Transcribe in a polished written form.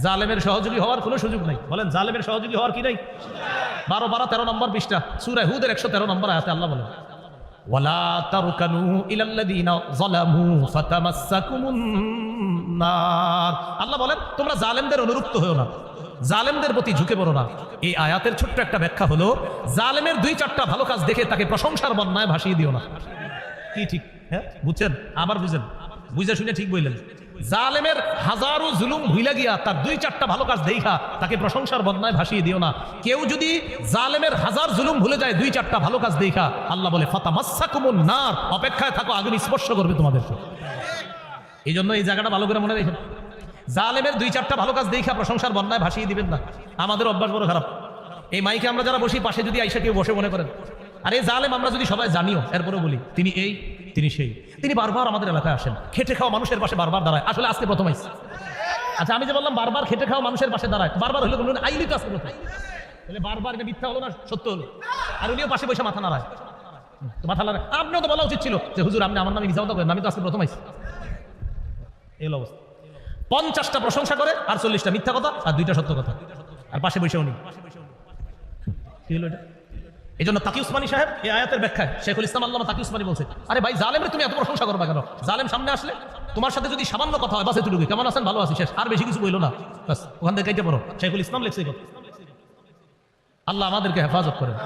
জালেমের সহযোগী হওয়ার কোনো সুযোগ নাই। বলেন জালেমের সহযোগী হওয়ার কি নাই? 12 নম্বর পৃষ্ঠা সূরা হুদের 113 নম্বর আয়াতে আল্লাহ বলেন, ওয়ালা তারকানু ইলাল্লাযীনা যালামু ফাতামাসসাকুমুন নার। আল্লাহ বলেন তোমরা জালেমদের অনুরুক্ত হও না, জালেমদের প্রতি ঝুঁকে পড়ো না। এই আয়াতের ছোট্ট একটা ব্যাখ্যা হলো, জালেমের 2-4টা ভালো কাজ দেখে তাকে প্রশংসার বন্যায় ভাসিয়ে দিও না। কি ঠিক? হ্যাঁ বুঝছেন? আবার বুঝেন, বুঝে শুনে ঠিক বললেন। জালেমের হাজারো জুলুম ভুলে গিয়া তার 2-4টা ভালো কাজ দেখা তাকে প্রশংসার বন্যায় ভাসিয়ে দিও না। কেউ যদি জালেমের হাজার জুলুম ভুলে যায় 2-4টা ভালো কাজ দেখা, আল্লাহ বলে ফাতামাসসাকুমুন নার, অপেক্ষায় থাকো, আগুন স্পর্শ করবে তোমাদেরকে। এই জন্য এই জায়গাটা ভালো করে মনে রেখেন, জালেমের 2-4টা ভালো কাজ দেখা প্রশংসার বন্যায় ভাসিয়ে দিবেন না। আমাদের অভ্যাস বড় খারাপ। এই মাইকে আমরা যারা বসি, পাশে যদি আইসা কেউ বসে মনে করেন আরে জালেম, আমরা যদি সবাই জানিও, এরপরে বলি তিনি এই তিনি সেই, তিনি বারবার আমাদের এলাকায় আসেন, খেটে খাওয়া মানুষের পাশে বারবার দাঁড়ায়। আসলে আজকে প্রথম আইসি। আচ্ছা আমি যে বললাম বারবার খেটে খাওয়া মানুষের পাশে দাঁড়ায়, বারবার হলো কোনো আইলি তো আজকে প্রথম, তাহলে বারবার এটা মিথ্যা হলো না সত্য হলো? আর উনিও পাশে বসে মাথা নাড়ায়, মাথা নাড়ায়। আপনিও তো বলা উচিত ছিল যে হুজুর আপনি আমার নামে মিথ্যা কথা করেন, আমি তো আজকে প্রথম আইসি। এই অবস্থা। 50টা প্রশংসা করে আর 40টা মিথ্যা কথা আর 2টা সত্য কথা, আর পাশে বসে উনি। কি হলো এটা? এই জন্য তাকি উসমানী সাহেব এই আয়াতের ব্যাখ্যায় শেখুল ইসলাম আল্লামা তাকি উসমানী বলছে, আরে ভাই জালেমের তুমি এত প্রশংসা করবা কেন? জালেম সামনে আসলে তোমার সাথে যদি সামান্য কথা হয়, বাস এটুকু, কেমন আছেন, ভালো আছি, শেষ, আর বেশি কিছু বললো না, বাস ওখান থেকে কাইতে পড়ো। শেখুল ইসলাম লেখছে। আল্লাহ আমাদেরকে হেফাজত করেন।